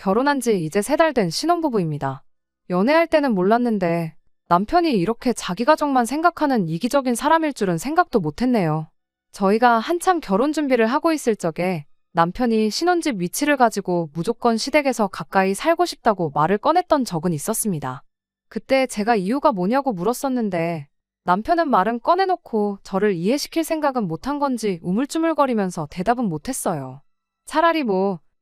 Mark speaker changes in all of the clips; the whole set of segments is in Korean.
Speaker 1: 결혼한 지 이제 3달 된 신혼부부입니다. 연애할 때는 몰랐는데 남편이 이렇게 자기 가족만 생각하는 이기적인 사람일 줄은 생각도 못했네요. 저희가 한참 결혼 준비를 하고 있을 적에 남편이 신혼집 위치를 가지고 무조건 시댁에서 가까이 살고 싶다고 말을 꺼냈던 적은 있었습니다. 그때 제가 이유가 뭐냐고 물었었는데 남편은 말은 꺼내놓고 저를 이해시킬 생각은 못한 건지 우물쭈물거리면서 대답은 못했어요. 차라리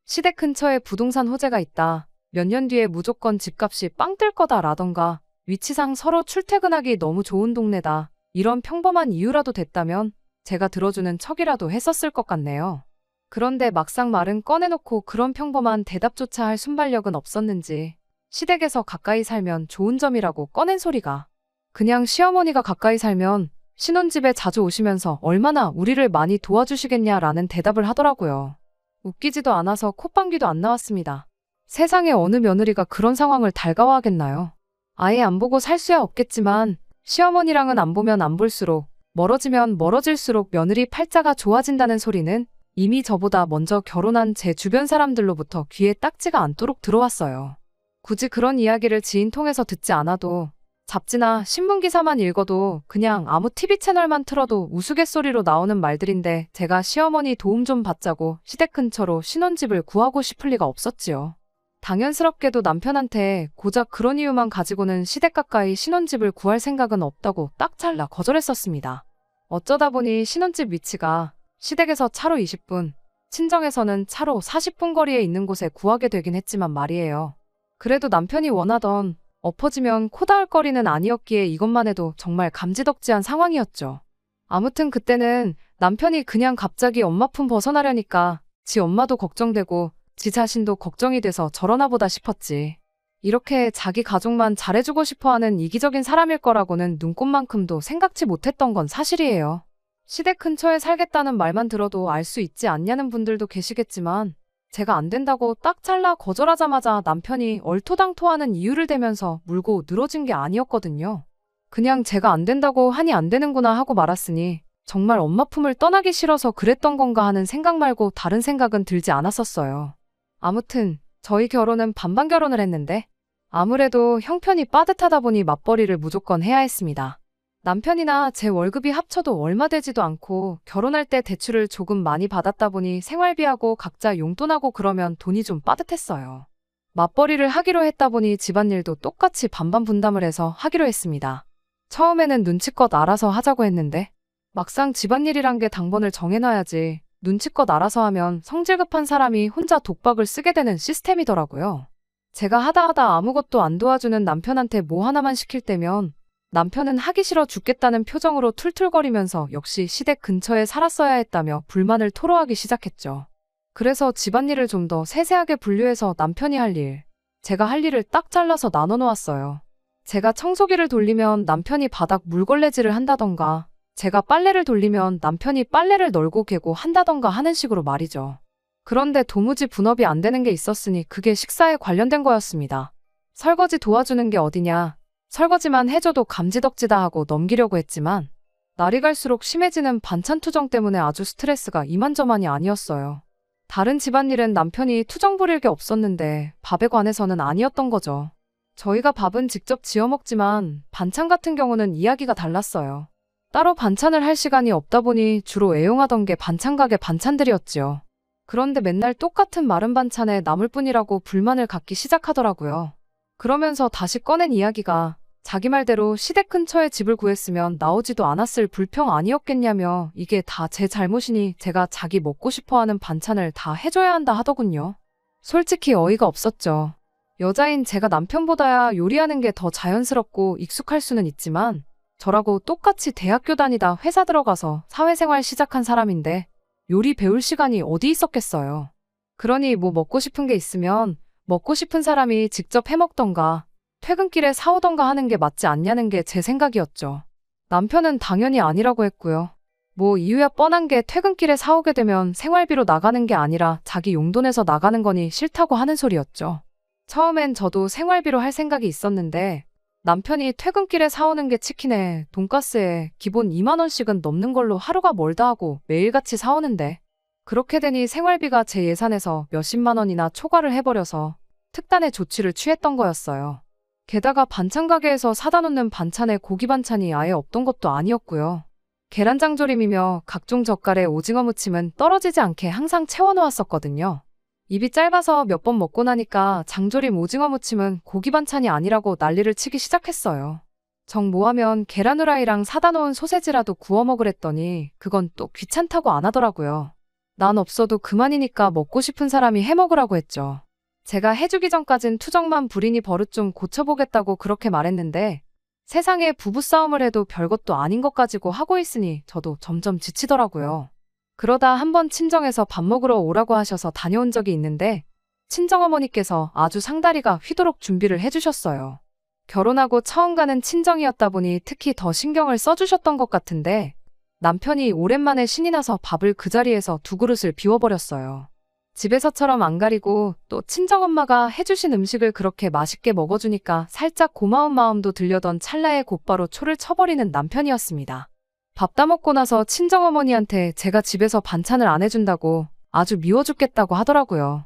Speaker 1: 시댁 근처에 부동산 호재가 있다, 몇 년 뒤에 무조건 집값이 빵 뜰 거다 라던가 위치상 서로 출퇴근하기 너무 좋은 동네다, 이런 평범한 이유라도 됐다면 제가 들어주는 척이라도 했었을 것 같네요. 그런데 막상 말은 꺼내놓고 그런 평범한 대답조차 할 순발력은 없었는지 시댁에서 가까이 살면 좋은 점이라고 꺼낸 소리가 그냥 시어머니가 가까이 살면 신혼집에 자주 오시면서 얼마나 우리를 많이 도와주시겠냐라는 대답을 하더라고요. 웃기지도 않아서 콧방귀도 안 나왔습니다. 세상에 어느 며느리가 그런 상황을 달가워하겠나요? 아예 안 보고 살 수야 없겠지만 시어머니랑은 안 보면 안 볼수록 멀어지면 멀어질수록 며느리 팔자가 좋아진다는 소리는 이미 저보다 먼저 결혼한 제 주변 사람들로부터 귀에 딱지가 않도록 들어왔어요. 굳이 그런 이야기를 지인 통해서 듣지 않아도 잡지나 신문기사만 읽어도 그냥 아무 TV 채널만 틀어도 우스갯소리로 나오는 말들인데 제가 시어머니 도움 좀 받자고 시댁 근처로 신혼집을 구하고 싶을 리가 없었지요. 당연스럽게도 남편한테 고작 그런 이유만 가지고는 시댁 가까이 신혼집을 구할 생각은 없다고 딱 잘라 거절했었습니다. 어쩌다 보니 신혼집 위치가 시댁에서 차로 20분, 친정에서는 차로 40분 거리에 있는 곳에 구하게 되긴 했지만 말이에요. 그래도 남편이 원하던 엎어지면 코 닿을 거리는 아니었기에 이것만 해도 정말 감지덕지한 상황이었죠. 아무튼 그때는 남편이 그냥 갑자기 엄마 품 벗어나려니까 지 엄마도 걱정되고 지 자신도 걱정이 돼서 저러나 보다 싶었지. 이렇게 자기 가족만 잘해주고 싶어하는 이기적인 사람일 거라고는 눈꼽만큼도 생각지 못했던 건 사실이에요. 시댁 근처에 살겠다는 말만 들어도 알 수 있지 않냐는 분들도 계시겠지만 제가 안 된다고 딱 잘라 거절하자마자 남편이 얼토당토하는 이유를 대면서 물고 늘어진 게 아니었거든요. 그냥 제가 안 된다고 하니 안 되는구나 하고 말았으니 정말 엄마 품을 떠나기 싫어서 그랬던 건가 하는 생각 말고 다른 생각은 들지 않았었어요. 아무튼 저희 결혼은 반반 결혼을 했는데 아무래도 형편이 빠듯하다 보니 맞벌이를 무조건 해야 했습니다. 남편이나 제 월급이 합쳐도 얼마 되지도 않고 결혼할 때 대출을 조금 많이 받았다 보니 생활비하고 각자 용돈하고 그러면 돈이 좀 빠듯했어요. 맞벌이를 하기로 했다 보니 집안일도 똑같이 반반 분담을 해서 하기로 했습니다. 처음에는 눈치껏 알아서 하자고 했는데 막상 집안일이란 게 당번을 정해놔야지 눈치껏 알아서 하면 성질 급한 사람이 혼자 독박을 쓰게 되는 시스템이더라고요. 제가 하다 아무것도 안 도와주는 남편한테 뭐 하나만 시킬 때면 남편은 하기 싫어 죽겠다는 표정으로 툴툴거리면서 역시 시댁 근처에 살았어야 했다며 불만을 토로하기 시작했죠. 그래서 집안일을 좀 더 세세하게 분류해서 남편이 할 일, 제가 할 일을 딱 잘라서 나눠 놓았어요. 제가 청소기를 돌리면 남편이 바닥 물걸레질을 한다던가 제가 빨래를 돌리면 남편이 빨래를 널고 개고 한다던가 하는 식으로 말이죠. 그런데 도무지 분업이 안 되는 게 있었으니 그게 식사에 관련된 거였습니다. 설거지 도와주는 게 어디냐, 설거지만 해줘도 감지덕지다 하고 넘기려고 했지만 날이 갈수록 심해지는 반찬 투정 때문에 아주 스트레스가 이만저만이 아니었어요. 다른 집안일은 남편이 투정 부릴 게 없었는데 밥에 관해서는 아니었던 거죠. 저희가 밥은 직접 지어 먹지만 반찬 같은 경우는 이야기가 달랐어요. 따로 반찬을 할 시간이 없다 보니 주로 애용하던 게 반찬 가게 반찬들이었지요. 그런데 맨날 똑같은 마른 반찬에 남을 뿐이라고 불만을 갖기 시작하더라고요. 그러면서 다시 꺼낸 이야기가 자기 말대로 시댁 근처에 집을 구했으면 나오지도 않았을 불평 아니었겠냐며 이게 다 제 잘못이니 제가 자기 먹고 싶어하는 반찬을 다 해줘야 한다 하더군요. 솔직히 어이가 없었죠. 여자인 제가 남편보다야 요리하는 게 더 자연스럽고 익숙할 수는 있지만 저라고 똑같이 대학교 다니다 회사 들어가서 사회생활 시작한 사람인데 요리 배울 시간이 어디 있었겠어요. 그러니 뭐 먹고 싶은 게 있으면 먹고 싶은 사람이 직접 해먹던가 퇴근길에 사오던가 하는 게 맞지 않냐는 게 제 생각이었죠. 남편은 당연히 아니라고 했고요. 뭐 이유야 뻔한 게 퇴근길에 사오게 되면 생활비로 나가는 게 아니라 자기 용돈에서 나가는 거니 싫다고 하는 소리였죠. 처음엔 저도 생활비로 할 생각이 있었는데 남편이 퇴근길에 사오는 게 치킨에 돈가스에 기본 2만 원씩은 넘는 걸로 하루가 멀다 하고 매일같이 사오는데 그렇게 되니 생활비가 제 예산에서 몇십만 원이나 초과를 해버려서 특단의 조치를 취했던 거였어요. 게다가 반찬 가게에서 사다 놓는 반찬에 고기 반찬이 아예 없던 것도 아니었고요. 계란장조림이며 각종 젓갈에 오징어 무침은 떨어지지 않게 항상 채워놓았었거든요. 입이 짧아서 몇 번 먹고 나니까 장조림 오징어 무침은 고기 반찬이 아니라고 난리를 치기 시작했어요. 정 뭐하면 계란 후라이랑 사다 놓은 소세지라도 구워 먹으랬더니 그건 또 귀찮다고 안 하더라고요. 난 없어도 그만이니까 먹고 싶은 사람이 해 먹으라고 했죠. 제가 해주기 전까진 투정만 부리니 버릇 좀 고쳐보겠다고 그렇게 말했는데 세상에 부부싸움을 해도 별것도 아닌 것 가지고 하고 있으니 저도 점점 지치더라고요. 그러다 한번 친정에서 밥 먹으러 오라고 하셔서 다녀온 적이 있는데 친정어머니께서 아주 상다리가 휘도록 준비를 해주셨어요. 결혼하고 처음 가는 친정이었다 보니 특히 더 신경을 써주셨던 것 같은데 남편이 오랜만에 신이 나서 밥을 그 자리에서 두 그릇을 비워버렸어요. 집에서처럼 안 가리고 또 친정엄마가 해주신 음식을 그렇게 맛있게 먹어주니까 살짝 고마운 마음도 들려던 찰나에 곧바로 초를 쳐버리는 남편이었습니다. 밥 다 먹고 나서 친정어머니한테 제가 집에서 반찬을 안 해준다고 아주 미워 죽겠다고 하더라고요.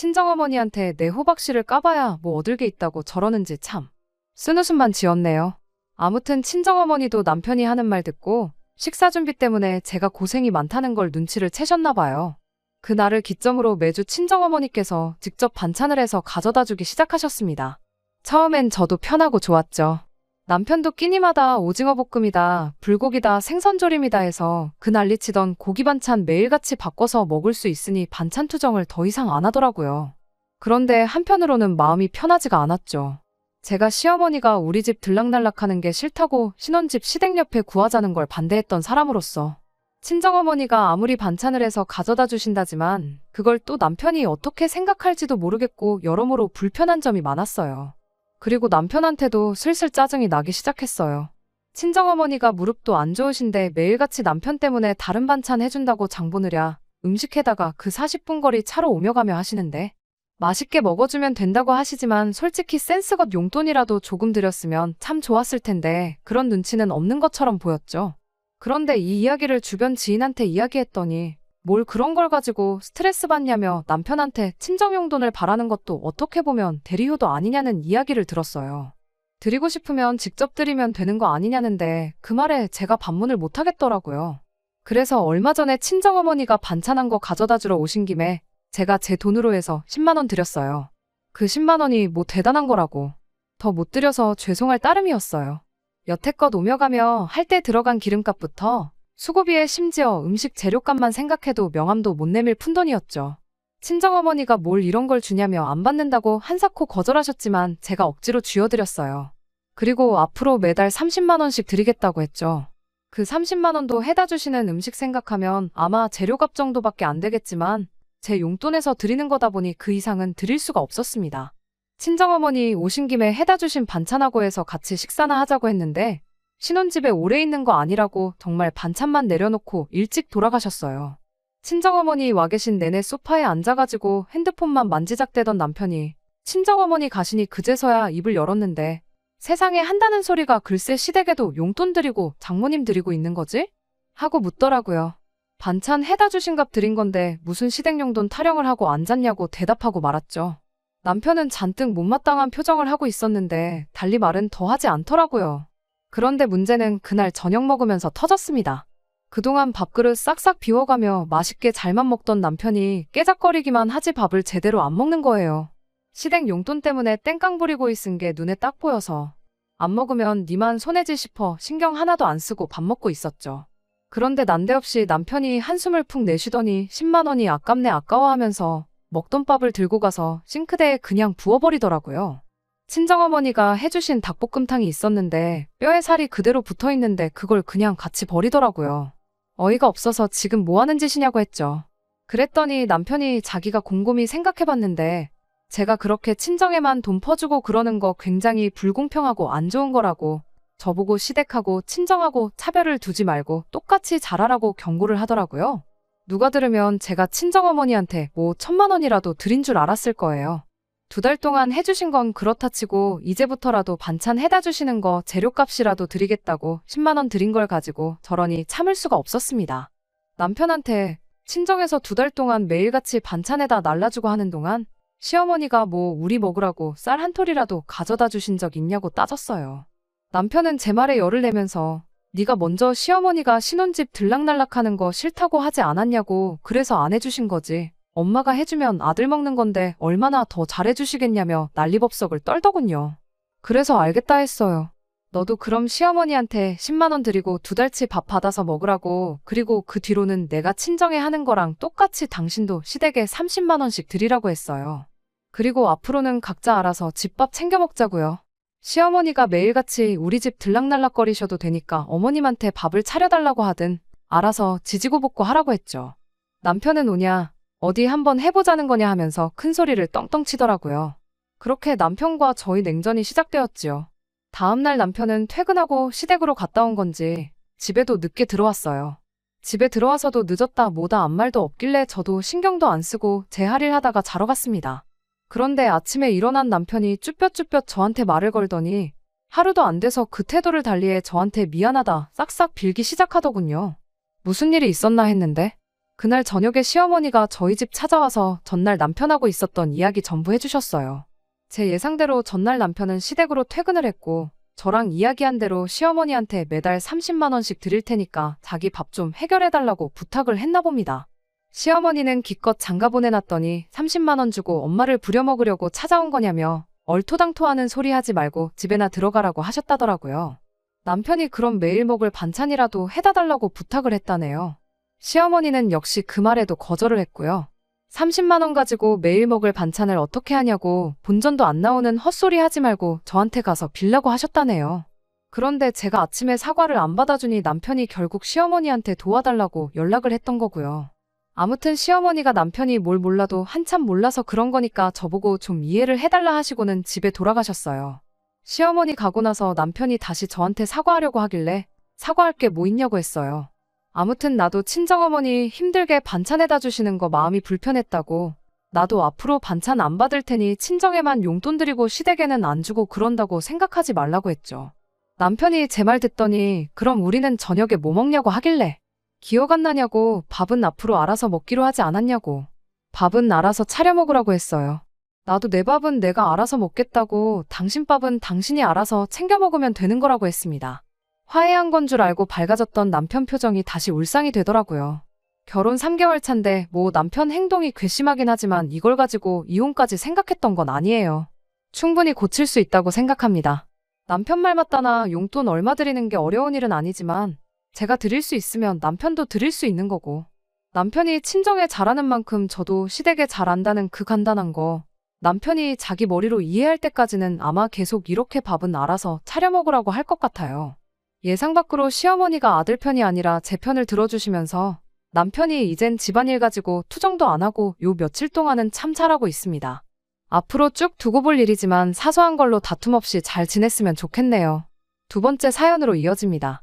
Speaker 1: 친정어머니한테 내 호박씨를 까봐야 뭐 얻을 게 있다고 저러는지 참 쓴웃음만 지었네요. 아무튼 친정어머니도 남편이 하는 말 듣고 식사 준비 때문에 제가 고생이 많다는 걸 눈치를 채셨나 봐요. 그날을 기점으로 매주 친정어머니께서 직접 반찬을 해서 가져다 주기 시작하셨습니다. 처음엔 저도 편하고 좋았죠. 남편도 끼니마다 오징어 볶음이다, 불고기다, 생선조림이다 해서 그 난리치던 고기 반찬 매일같이 바꿔서 먹을 수 있으니 반찬 투정을 더 이상 안 하더라고요. 그런데 한편으로는 마음이 편하지가 않았죠. 제가 시어머니가 우리 집 들락날락하는 게 싫다고 신혼집 시댁 옆에 구하자는 걸 반대했던 사람으로서 친정어머니가 아무리 반찬을 해서 가져다 주신다지만 그걸 또 남편이 어떻게 생각할지도 모르겠고 여러모로 불편한 점이 많았어요. 그리고 남편한테도 슬슬 짜증이 나기 시작했어요. 친정어머니가 무릎도 안 좋으신데 매일같이 남편 때문에 다른 반찬 해준다고 장 보느랴 음식해다가 그 40분 거리 차로 오며 가며 하시는데 맛있게 먹어주면 된다고 하시지만 솔직히 센스껏 용돈이라도 조금 드렸으면 참 좋았을 텐데 그런 눈치는 없는 것처럼 보였죠. 그런데 이 이야기를 주변 지인한테 이야기했더니 뭘 그런 걸 가지고 스트레스 받냐며 남편한테 친정용돈을 바라는 것도 어떻게 보면 대리효도 아니냐는 이야기를 들었어요. 드리고 싶으면 직접 드리면 되는 거 아니냐는데 그 말에 제가 반문을 못 하겠더라고요. 그래서 얼마 전에 친정어머니가 반찬한 거 가져다 주러 오신 김에 제가 제 돈으로 해서 10만 원 드렸어요. 그 10만 원이 뭐 대단한 거라고. 더 못 드려서 죄송할 따름이었어요. 여태껏 오며 가며 할 때 들어간 기름값부터 수고비에 심지어 음식 재료값만 생각해도 명함도 못 내밀 푼돈이었죠. 친정어머니가 뭘 이런 걸 주냐며 안 받는다고 한사코 거절하셨지만 제가 억지로 쥐어드렸어요. 그리고 앞으로 매달 30만 원씩 드리겠다고 했죠. 그 30만 원도 해다 주시는 음식 생각하면 아마 재료값 정도밖에 안 되겠지만 제 용돈에서 드리는 거다 보니 그 이상은 드릴 수가 없었습니다. 친정어머니 오신 김에 해다 주신 반찬하고 해서 같이 식사나 하자고 했는데 신혼집에 오래 있는 거 아니라고 정말 반찬만 내려놓고 일찍 돌아가셨어요. 친정어머니 와 계신 내내 소파에 앉아가지고 핸드폰만 만지작대던 남편이 친정어머니 가시니 그제서야 입을 열었는데 세상에 한다는 소리가 글쎄 시댁에도 용돈 드리고 장모님 드리고 있는 거지? 하고 묻더라고요. 반찬 해다 주신 값 드린 건데 무슨 시댁 용돈 타령을 하고 앉았냐고 대답하고 말았죠. 남편은 잔뜩 못마땅한 표정을 하고 있었는데 달리 말은 더 하지 않더라고요. 그런데 문제는 그날 저녁 먹으면서 터졌습니다. 그동안 밥그릇 싹싹 비워가며 맛있게 잘만 먹던 남편이 깨작거리기만 하지 밥을 제대로 안 먹는 거예요. 시댁 용돈 때문에 땡깡 부리고 있은 게 눈에 딱 보여서 안 먹으면 니만 손해지 싶어 신경 하나도 안 쓰고 밥 먹고 있었죠. 그런데 난데없이 남편이 한숨을 푹 내쉬더니 10만 원이 아깝네 아까워하면서 먹던 밥을 들고 가서 싱크대에 그냥 부어버리더라고요. 친정어머니가 해주신 닭볶음탕이 있었는데 뼈에 살이 그대로 붙어있는데 그걸 그냥 같이 버리더라고요. 어이가 없어서 지금 뭐 하는 짓이냐고 했죠. 그랬더니 남편이 자기가 곰곰이 생각해봤는데 제가 그렇게 친정에만 돈 퍼주고 그러는 거 굉장히 불공평하고 안 좋은 거라고 저보고 시댁하고 친정하고 차별을 두지 말고 똑같이 잘하라고 경고를 하더라고요. 누가 들으면 제가 친정어머니한테 뭐 1,000만 원이라도 드린 줄 알았을 거예요. 2달 동안 해주신 건 그렇다 치고 이제부터라도 반찬 해다 주시는 거 재료값이라도 드리겠다고 10만 원 드린 걸 가지고 저러니 참을 수가 없었습니다. 남편한테 친정에서 2달 동안 매일같이 반찬에다 날라주고 하는 동안 시어머니가 뭐 우리 먹으라고 쌀 한 톨이라도 가져다 주신 적 있냐고 따졌어요. 남편은 제 말에 열을 내면서 네가 먼저 시어머니가 신혼집 들락날락하는 거 싫다고 하지 않았냐고 그래서 안 해주신 거지. 엄마가 해주면 아들 먹는 건데 얼마나 더 잘해주시겠냐며 난리법석을 떨더군요. 그래서 알겠다 했어요. 너도 그럼 시어머니한테 10만 원 드리고 2달치 밥 받아서 먹으라고, 그리고 그 뒤로는 내가 친정에 하는 거랑 똑같이 당신도 시댁에 30만 원씩 드리라고 했어요. 그리고 앞으로는 각자 알아서 집밥 챙겨 먹자고요. 시어머니가 매일같이 우리 집 들락날락거리셔도 되니까 어머님한테 밥을 차려달라고 하든 알아서 지지고 볶고 하라고 했죠. 남편은 오냐, 어디 한번 해보자는 거냐 하면서 큰 소리를 떵떵 치더라고요. 그렇게 남편과 저희 냉전이 시작되었지요. 다음날 남편은 퇴근하고 시댁으로 갔다 온 건지 집에도 늦게 들어왔어요. 집에 들어와서도 늦었다 뭐다 아무 말도 없길래 저도 신경도 안 쓰고 제 할 일 하다가 자러 갔습니다. 그런데 아침에 일어난 남편이 쭈뼛쭈뼛 저한테 말을 걸더니 하루도 안 돼서 그 태도를 달리해 저한테 미안하다 싹싹 빌기 시작하더군요. 무슨 일이 있었나 했는데 그날 저녁에 시어머니가 저희 집 찾아와서 전날 남편하고 있었던 이야기 전부 해주셨어요. 제 예상대로 전날 남편은 시댁으로 퇴근을 했고 저랑 이야기한 대로 시어머니한테 매달 30만 원씩 드릴 테니까 자기 밥 좀 해결해달라고 부탁을 했나 봅니다. 시어머니는 기껏 장가 보내놨더니 30만 원 주고 엄마를 부려먹으려고 찾아온 거냐며 얼토당토하는 소리 하지 말고 집에나 들어가라고 하셨다더라고요. 남편이 그럼 매일 먹을 반찬이라도 해다 달라고 부탁을 했다네요. 시어머니는 역시 그 말에도 거절을 했고요. 30만 원 가지고 매일 먹을 반찬을 어떻게 하냐고 본전도 안 나오는 헛소리 하지 말고 저한테 가서 빌라고 하셨다네요. 그런데 제가 아침에 사과를 안 받아주니 남편이 결국 시어머니한테 도와달라고 연락을 했던 거고요. 아무튼 시어머니가 남편이 뭘 몰라도 한참 몰라서 그런 거니까 저보고 좀 이해를 해달라 하시고는 집에 돌아가셨어요. 시어머니 가고 나서 남편이 다시 저한테 사과하려고 하길래 사과할 게 뭐 있냐고 했어요. 아무튼 나도 친정어머니 힘들게 반찬해다 주시는 거 마음이 불편했다고, 나도 앞으로 반찬 안 받을 테니 친정에만 용돈 드리고 시댁에는 안 주고 그런다고 생각하지 말라고 했죠. 남편이 제 말 듣더니 그럼 우리는 저녁에 뭐 먹냐고 하길래 기억 안 나냐고, 밥은 앞으로 알아서 먹기로 하지 않았냐고, 밥은 알아서 차려 먹으라고 했어요. 나도 내 밥은 내가 알아서 먹겠다고, 당신 밥은 당신이 알아서 챙겨 먹으면 되는 거라고 했습니다. 화해한 건 줄 알고 밝아졌던 남편 표정이 다시 울상이 되더라고요. 결혼 3개월 차인데 뭐 남편 행동이 괘씸하긴 하지만 이걸 가지고 이혼까지 생각했던 건 아니에요. 충분히 고칠 수 있다고 생각합니다. 남편 말 맞다나 용돈 얼마 드리는 게 어려운 일은 아니지만 제가 드릴 수 있으면 남편도 드릴 수 있는 거고, 남편이 친정에 잘하는 만큼 저도 시댁에 잘한다는 그 간단한 거, 남편이 자기 머리로 이해할 때까지는 아마 계속 이렇게 밥은 알아서 차려 먹으라고 할 것 같아요. 예상 밖으로 시어머니가 아들 편이 아니라 제 편을 들어주시면서 남편이 이젠 집안일 가지고 투정도 안 하고 요 며칠 동안은 참 잘하고 있습니다. 앞으로 쭉 두고 볼 일이지만 사소한 걸로 다툼 없이 잘 지냈으면 좋겠네요. 두 번째 사연으로 이어집니다.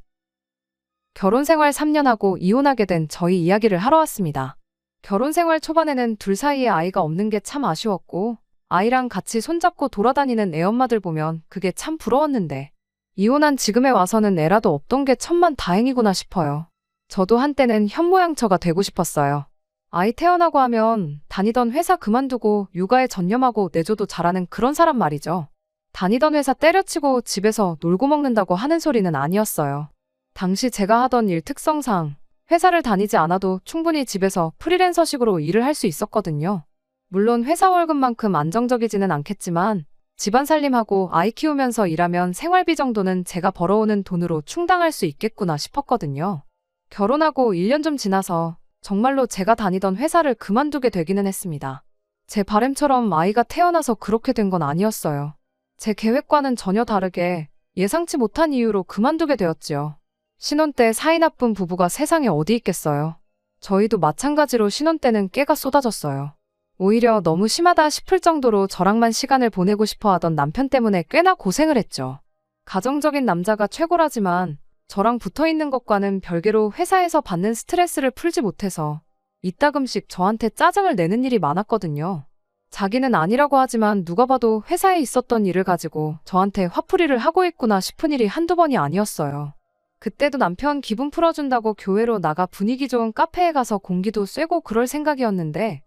Speaker 1: 결혼 생활 3년 하고 이혼하게 된 저희 이야기를 하러 왔습니다. 결혼 생활 초반에는 둘 사이에 아이가 없는 게 참 아쉬웠고 아이랑 같이 손잡고 돌아다니는 애엄마들 보면 그게 참 부러웠는데 이혼한 지금에 와서는 애라도 없던 게 천만다행이구나 싶어요. 저도 한때는 현모양처가 되고 싶었어요. 아이 태어나고 하면 다니던 회사 그만두고 육아에 전념하고 내조도 잘하는 그런 사람 말이죠. 다니던 회사 때려치고 집에서 놀고 먹는다고 하는 소리는 아니었어요. 당시 제가 하던 일 특성상 회사를 다니지 않아도 충분히 집에서 프리랜서식으로 일을 할 수 있었거든요. 물론 회사 월급만큼 안정적이지는 않겠지만 집안 살림하고 아이 키우면서 일하면 생활비 정도는 제가 벌어오는 돈으로 충당할 수 있겠구나 싶었거든요. 결혼하고 1년 좀 지나서 정말로 제가 다니던 회사를 그만두게 되기는 했습니다. 제 바람처럼 아이가 태어나서 그렇게 된 건 아니었어요. 제 계획과는 전혀 다르게 예상치 못한 이유로 그만두게 되었지요. 신혼 때 사이 나쁜 부부가 세상에 어디 있겠어요. 저희도 마찬가지로 신혼 때는 깨가 쏟아졌어요. 오히려 너무 심하다 싶을 정도로 저랑만 시간을 보내고 싶어 하던 남편 때문에 꽤나 고생을 했죠. 가정적인 남자가 최고라지만 저랑 붙어있는 것과는 별개로 회사에서 받는 스트레스를 풀지 못해서 이따금씩 저한테 짜증을 내는 일이 많았거든요. 자기는 아니라고 하지만 누가 봐도 회사에 있었던 일을 가지고 저한테 화풀이를 하고 있구나 싶은 일이 한두 번이 아니었어요. 그때도 남편 기분 풀어준다고 교회로 나가 분위기 좋은 카페에 가서 공기도 쐬고 그럴 생각이었는데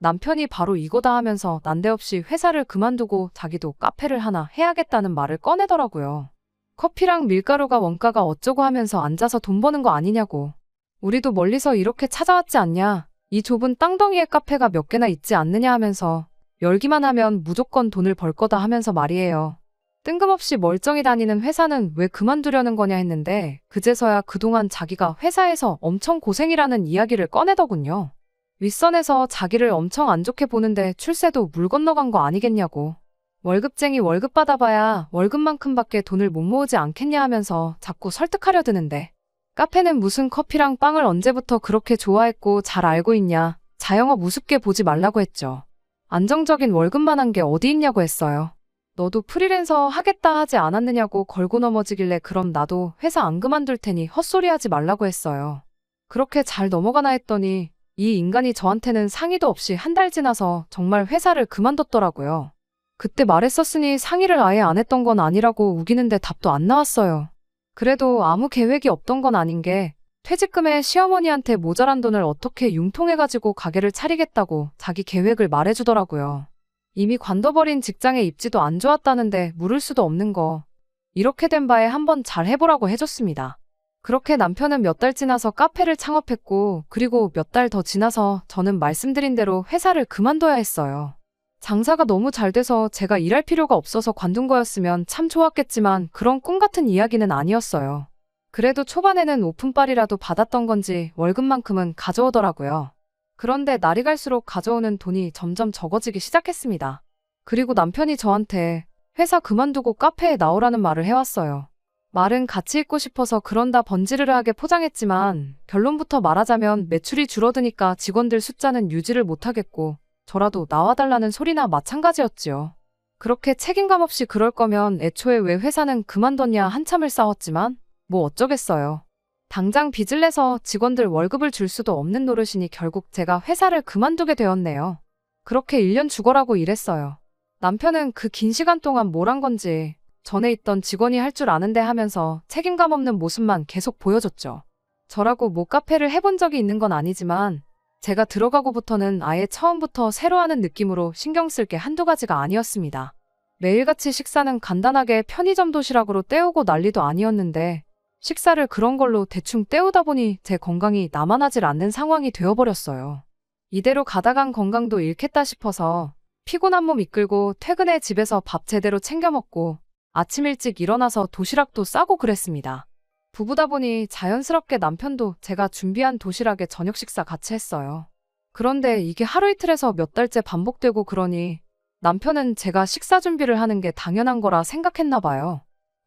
Speaker 1: 남편이 바로 이거다 하면서 난데없이 회사를 그만두고 자기도 카페를 하나 해야겠다는 말을 꺼내더라고요. 커피랑 밀가루가 원가가 어쩌고 하면서 앉아서 돈 버는 거 아니냐고. 우리도 멀리서 이렇게 찾아왔지 않냐. 이 좁은 땅덩이에 카페가 몇 개나 있지 않느냐 하면서 열기만 하면 무조건 돈을 벌 거다 하면서 말이에요. 뜬금없이 멀쩡히 다니는 회사는 왜 그만두려는 거냐 했는데 그제서야 그동안 자기가 회사에서 엄청 고생이라는 이야기를 꺼내더군요. 윗선에서 자기를 엄청 안 좋게 보는데 출세도 물 건너간 거 아니겠냐고. 월급쟁이 월급 받아봐야 월급만큼밖에 돈을 못 모으지 않겠냐 하면서 자꾸 설득하려 드는데 카페는 무슨 커피랑 빵을 언제부터 그렇게 좋아했고 잘 알고 있냐. 자영업 우습게 보지 말라고 했죠. 안정적인 월급만 한 게 어디 있냐고 했어요. 너도 프리랜서 하겠다 하지 않았느냐고 걸고 넘어지길래 그럼 나도 회사 안 그만둘 테니 헛소리하지 말라고 했어요. 그렇게 잘 넘어가나 했더니 이 인간이 저한테는 상의도 없이 한 달 지나서 정말 회사를 그만뒀더라고요. 그때 말했었으니 상의를 아예 안 했던 건 아니라고 우기는데 답도 안 나왔어요. 그래도 아무 계획이 없던 건 아닌 게 퇴직금에 시어머니한테 모자란 돈을 어떻게 융통해가지고 가게를 차리겠다고 자기 계획을 말해주더라고요. 이미 관둬버린 직장에 입지도 안 좋았다는데 물을 수도 없는 거. 이렇게 된 바에 한번 잘 해보라고 해줬습니다. 그렇게 남편은 몇 달 지나서 카페를 창업했고 그리고 몇 달 더 지나서 저는 말씀드린 대로 회사를 그만둬야 했어요. 장사가 너무 잘 돼서 제가 일할 필요가 없어서 관둔 거였으면 참 좋았겠지만 그런 꿈 같은 이야기는 아니었어요. 그래도 초반에는 오픈빨이라도 받았던 건지 월급만큼은 가져오더라고요. 그런데 날이 갈수록 가져오는 돈이 점점 적어지기 시작했습니다. 그리고 남편이 저한테 회사 그만두고 카페에 나오라는 말을 해왔어요. 말은 같이 있고 싶어서 그런다 번지르르하게 포장했지만 결론부터 말하자면 매출이 줄어드니까 직원들 숫자는 유지를 못하겠고 저라도 나와달라는 소리나 마찬가지였지요. 그렇게 책임감 없이 그럴 거면 애초에 왜 회사는 그만뒀냐 한참을 싸웠지만 뭐 어쩌겠어요. 당장 빚을 내서 직원들 월급을 줄 수도 없는 노릇이니 결국 제가 회사를 그만두게 되었네요. 그렇게 1년 죽어라고 일했어요. 남편은 그 긴 시간 동안 뭘 한 건지 전에 있던 직원이 할 줄 아는데 하면서 책임감 없는 모습만 계속 보여줬죠. 저라고 뭐 카페를 해본 적이 있는 건 아니지만 제가 들어가고부터는 아예 처음부터 새로 하는 느낌으로 신경 쓸 게 한두 가지가 아니었습니다. 매일같이 식사는 간단하게 편의점 도시락으로 때우고 난리도 아니었는데 식사를 그런 걸로 대충 때우다 보니 제 건강이 남아나질 않는 상황이 되어버렸어요. 이대로 가다간 건강도 잃겠다 싶어서 피곤한 몸 이끌고 퇴근에 집에서 밥 제대로 챙겨 먹고 아침 일찍 일어나서 도시락도 싸고 그랬습니다. 부부다 보니 자연스럽게 남편도 제가 준비한 도시락에 저녁 식사 같이 했어요. 그런데 이게 하루 이틀에서 몇 달째 반복되고 그러니 남편은 제가 식사 준비를 하는 게 당연한 거라 생각했나 봐요.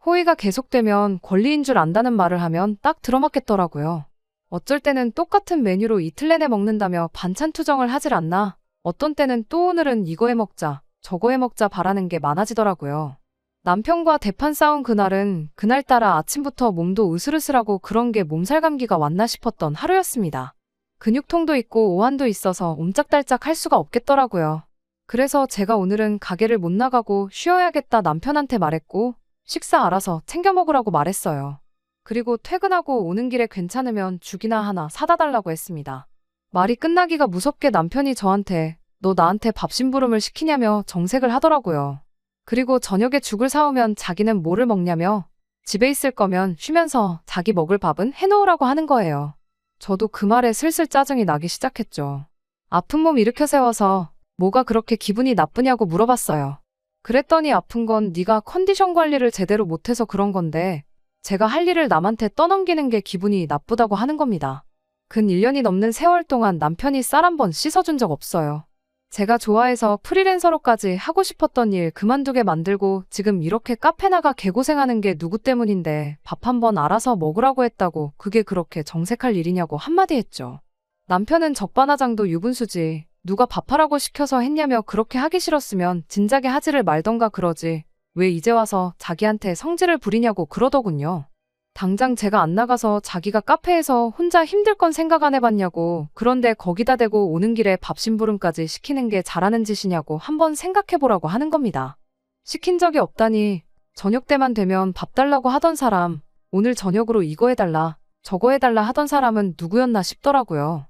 Speaker 1: 호의가 계속되면 권리인 줄 안다는 말을 하면 딱 들어맞겠더라고요. 어쩔 때는 똑같은 메뉴로 이틀 내내 먹는다며 반찬 투정을 하질 않나, 어떤 때는 또 오늘은 이거 해 먹자, 저거 해 먹자 바라는 게 많아지더라고요. 남편과 대판 싸운 그날은 그날따라 아침부터 몸도 으슬으슬하고 그런 게 몸살 감기가 왔나 싶었던 하루였습니다. 근육통도 있고 오한도 있어서 옴짝달짝 할 수가 없겠더라고요. 그래서 제가 오늘은 가게를 못 나가고 쉬어야겠다 남편한테 말했고 식사 알아서 챙겨 먹으라고 말했어요. 그리고 퇴근하고 오는 길에 괜찮으면 죽이나 하나 사다 달라고 했습니다. 말이 끝나기가 무섭게 남편이 저한테 너 나한테 밥 심부름을 시키냐며 정색을 하더라고요. 그리고 저녁에 죽을 사오면 자기는 뭐를 먹냐며 집에 있을 거면 쉬면서 자기 먹을 밥은 해놓으라고 하는 거예요. 저도 그 말에 슬슬 짜증이 나기 시작했죠. 아픈 몸 일으켜 세워서 뭐가 그렇게 기분이 나쁘냐고 물어봤어요. 그랬더니 아픈 건 네가 컨디션 관리를 제대로 못해서 그런 건데 제가 할 일을 남한테 떠넘기는 게 기분이 나쁘다고 하는 겁니다. 근 1년이 넘는 세월 동안 남편이 쌀 한 번 씻어준 적 없어요. 제가 좋아해서 프리랜서로까지 하고 싶었던 일 그만두게 만들고 지금 이렇게 카페 나가 개고생하는 게 누구 때문인데 밥 한 번 알아서 먹으라고 했다고 그게 그렇게 정색할 일이냐고 한마디 했죠. 남편은 적반하장도 유분수지 누가 밥하라고 시켜서 했냐며 그렇게 하기 싫었으면 진작에 하지를 말던가 그러지 왜 이제 와서 자기한테 성질을 부리냐고 그러더군요. 당장 제가 안 나가서 자기가 카페에서 혼자 힘들 건 생각 안 해봤냐고 그런데 거기다 대고 오는 길에 밥 심부름까지 시키는 게 잘하는 짓이냐고 한번 생각해보라고 하는 겁니다. 시킨 적이 없다니 저녁 때만 되면 밥 달라고 하던 사람 오늘 저녁으로 이거 해달라 저거 해달라 하던 사람은 누구였나 싶더라고요.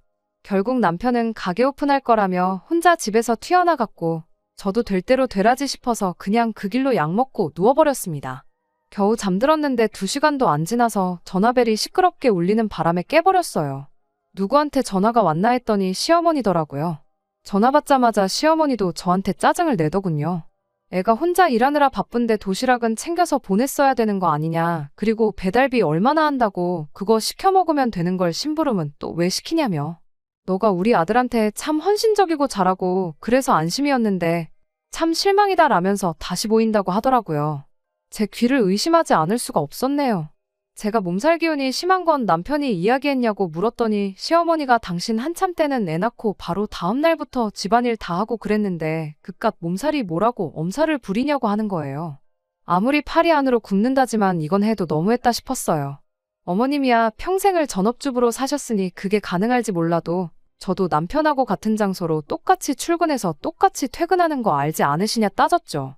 Speaker 1: 결국 남편은 가게 오픈할 거라며 혼자 집에서 튀어나갔고 저도 될 대로 되라지 싶어서 그냥 그 길로 약 먹고 누워버렸습니다. 겨우 잠들었는데 2시간도 안 지나서 전화벨이 시끄럽게 울리는 바람에 깨버렸어요. 누구한테 전화가 왔나 했더니 시어머니더라고요. 전화 받자마자 시어머니도 저한테 짜증을 내더군요. 애가 혼자 일하느라 바쁜데 도시락은 챙겨서 보냈어야 되는 거 아니냐. 그리고 배달비 얼마나 한다고 그거 시켜 먹으면 되는 걸 심부름은 또 왜 시키냐며. 너가 우리 아들한테 참 헌신적이고 잘하고 그래서 안심이었는데 참 실망이다 라면서 다시 보인다고 하더라고요. 제 귀를 의심하지 않을 수가 없었네요. 제가 몸살 기운이 심한 건 남편이 이야기했냐고 물었더니 시어머니가 당신 한참 때는 애 낳고 바로 다음 날부터 집안일 다 하고 그랬는데 그깟 몸살이 뭐라고 엄살을 부리냐고 하는 거예요. 아무리 팔이 안으로 굽는다지만 이건 해도 너무했다 싶었어요. 어머님이야 평생을 전업주부로 사셨으니 그게 가능할지 몰라도 저도 남편하고 같은 장소로 똑같이 출근해서 똑같이 퇴근하는 거 알지 않으시냐 따졌죠.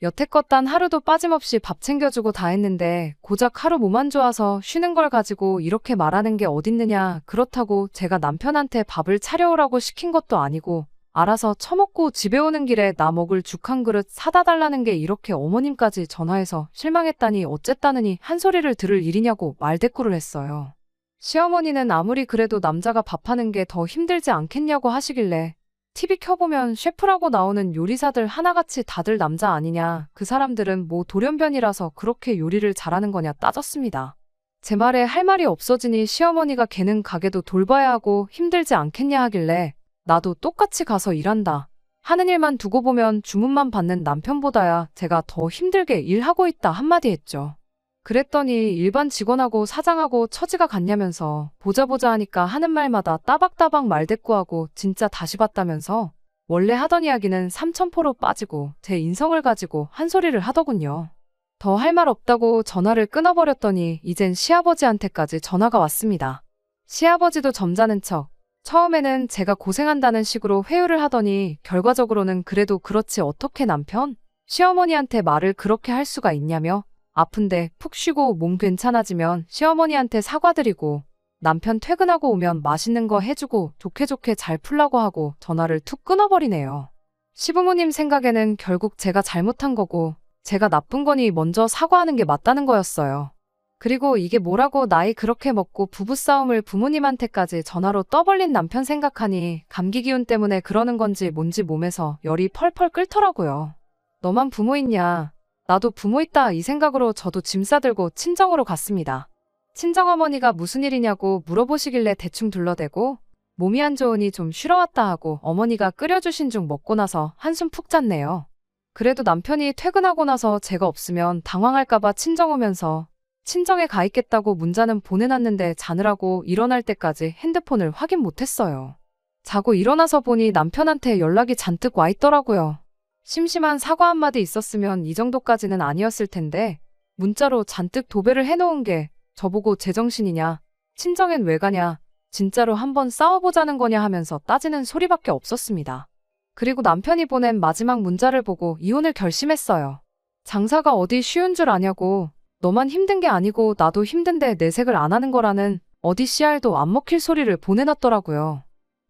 Speaker 1: 여태껏 단 하루도 빠짐없이 밥 챙겨주고 다 했는데 고작 하루 몸 안 좋아서 쉬는 걸 가지고 이렇게 말하는 게 어딨느냐. 그렇다고 제가 남편한테 밥을 차려오라고 시킨 것도 아니고 알아서 처먹고 집에 오는 길에 나 먹을 죽 한 그릇 사다 달라는 게 이렇게 어머님까지 전화해서 실망했다니 어쨌다느니 한 소리를 들을 일이냐고 말대꾸를 했어요. 시어머니는 아무리 그래도 남자가 밥하는 게 더 힘들지 않겠냐고 하시길래 TV 켜보면 셰프라고 나오는 요리사들 하나같이 다들 남자 아니냐. 그 사람들은 뭐 돌연변이라서 그렇게 요리를 잘하는 거냐 따졌습니다. 제 말에 할 말이 없어지니 시어머니가 걔는 가게도 돌봐야 하고 힘들지 않겠냐 하길래 나도 똑같이 가서 일한다. 하는 일만 두고 보면 주문만 받는 남편보다야 제가 더 힘들게 일하고 있다 한마디 했죠. 그랬더니 일반 직원하고 사장하고 처지가 같냐면서 보자 하니까 하는 말마다 따박따박 말대꾸하고 진짜 다시 봤다면서 원래 하던 이야기는 삼천포로 빠지고 제 인성을 가지고 한 소리를 하더군요. 더 할 말 없다고 전화를 끊어버렸더니 이젠 시아버지한테까지 전화가 왔습니다. 시아버지도 점잖은 척 처음에는 제가 고생한다는 식으로 회유를 하더니 결과적으로는 그래도 그렇지 어떻게 남편? 시어머니한테 말을 그렇게 할 수가 있냐며 아픈데 푹 쉬고 몸 괜찮아지면 시어머니한테 사과드리고 남편 퇴근하고 오면 맛있는 거 해주고 좋게 잘 풀라고 하고 전화를 툭 끊어버리네요. 시부모님 생각에는 결국 제가 잘못한 거고 제가 나쁜 거니 먼저 사과하는 게 맞다는 거였어요. 그리고 이게 뭐라고 나이 그렇게 먹고 부부싸움을 부모님한테까지 전화로 떠벌린 남편 생각하니 감기 기운 때문에 그러는 건지 뭔지 몸에서 열이 펄펄 끓더라고요. 너만 부모 있냐? 나도 부모 있다 이 생각으로 저도 짐 싸들고 친정으로 갔습니다. 친정어머니가 무슨 일이냐고 물어보시길래 대충 둘러대고 몸이 안 좋으니 좀 쉬러 왔다 하고 어머니가 끓여주신 죽 먹고 나서 한숨 푹 잤네요. 그래도 남편이 퇴근하고 나서 제가 없으면 당황할까봐 친정 오면서 친정에 가 있겠다고 문자는 보내놨는데 자느라고 일어날 때까지 핸드폰을 확인 못했어요. 자고 일어나서 보니 남편한테 연락이 잔뜩 와 있더라고요. 심심한 사과 한마디 있었으면 이 정도까지는 아니었을 텐데 문자로 잔뜩 도배를 해놓은 게 저보고 제정신이냐, 친정엔 왜 가냐, 진짜로 한번 싸워보자는 거냐 하면서 따지는 소리밖에 없었습니다. 그리고 남편이 보낸 마지막 문자를 보고 이혼을 결심했어요. 장사가 어디 쉬운 줄 아냐고, 너만 힘든 게 아니고 나도 힘든데 내색을 안 하는 거라는 어디 씨알도 안 먹힐 소리를 보내놨더라고요.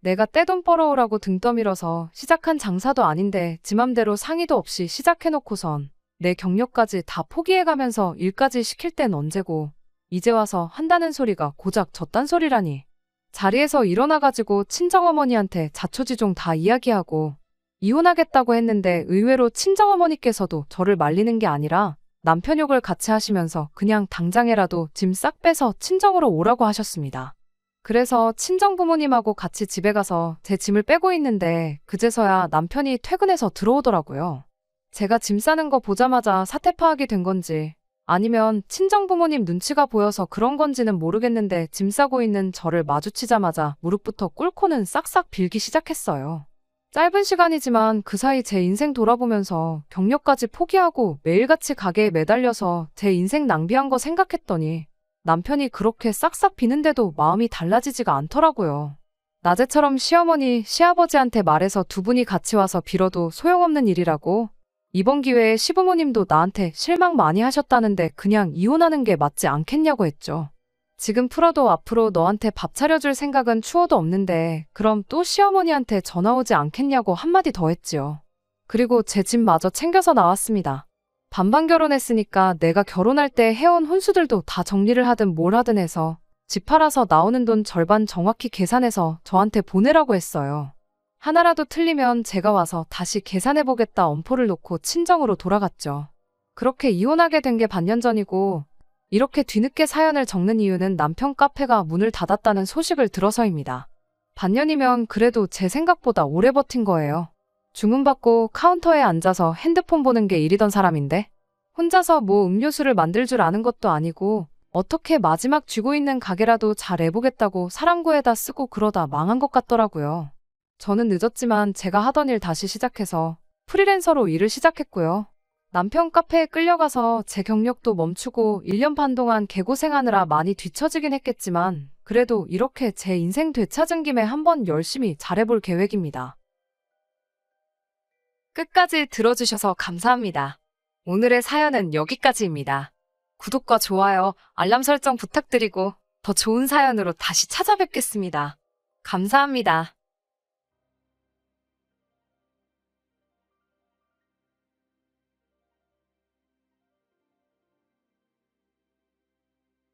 Speaker 1: 내가 떼돈 벌어오라고 등 떠밀어서 시작한 장사도 아닌데 지 맘대로 상의도 없이 시작해놓고선 내 경력까지 다 포기해가면서 일까지 시킬 땐 언제고 이제 와서 한다는 소리가 고작 저딴 소리라니. 자리에서 일어나가지고 친정어머니한테 자초지종 다 이야기하고 이혼하겠다고 했는데 의외로 친정어머니께서도 저를 말리는 게 아니라 남편 욕을 같이 하시면서 그냥 당장에라도 짐 싹 빼서 친정으로 오라고 하셨습니다. 그래서 친정부모님하고 같이 집에 가서 제 짐을 빼고 있는데 그제서야 남편이 퇴근해서 들어오더라고요. 제가 짐 싸는 거 보자마자 사태 파악이 된 건지 아니면 친정부모님 눈치가 보여서 그런 건지는 모르겠는데 짐 싸고 있는 저를 마주치자마자 무릎부터 꿇고는 싹싹 빌기 시작했어요. 짧은 시간이지만 그 사이 제 인생 돌아보면서 경력까지 포기하고 매일같이 가게에 매달려서 제 인생 낭비한 거 생각했더니 남편이 그렇게 싹싹 비는데도 마음이 달라지지가 않더라고요. 낮에처럼 시어머니, 시아버지한테 말해서 두 분이 같이 와서 빌어도 소용없는 일이라고 이번 기회에 시부모님도 나한테 실망 많이 하셨다는데 그냥 이혼하는 게 맞지 않겠냐고 했죠. 지금 풀어도 앞으로 너한테 밥 차려줄 생각은 추워도 없는데 그럼 또 시어머니한테 전화 오지 않겠냐고 한마디 더 했지요. 그리고 제 집마저 챙겨서 나왔습니다. 반반 결혼했으니까 내가 결혼할 때 해온 혼수들도 다 정리를 하든 뭘 하든 해서 집 팔아서 나오는 돈 절반 정확히 계산해서 저한테 보내라고 했어요. 하나라도 틀리면 제가 와서 다시 계산해보겠다 엄포를 놓고 친정으로 돌아갔죠. 그렇게 이혼하게 된 게 반년 전이고 이렇게 뒤늦게 사연을 적는 이유는 남편 카페가 문을 닫았다는 소식을 들어서입니다. 반년이면 그래도 제 생각보다 오래 버틴 거예요. 주문받고 카운터에 앉아서 핸드폰 보는 게 일이던 사람인데 혼자서 뭐 음료수를 만들 줄 아는 것도 아니고 어떻게 마지막 쥐고 있는 가게라도 잘 해보겠다고 사람 구해다 쓰고 그러다 망한 것 같더라고요. 저는 늦었지만 제가 하던 일 다시 시작해서 프리랜서로 일을 시작했고요. 남편 카페에 끌려가서 제 경력도 멈추고 1년 반 동안 개고생하느라 많이 뒤처지긴 했겠지만 그래도 이렇게 제 인생 되찾은 김에 한번 열심히 잘해볼 계획입니다. 끝까지 들어주셔서 감사합니다. 오늘의 사연은 여기까지입니다. 구독과 좋아요, 알람 설정 부탁드리고 더 좋은 사연으로 다시 찾아뵙겠습니다. 감사합니다.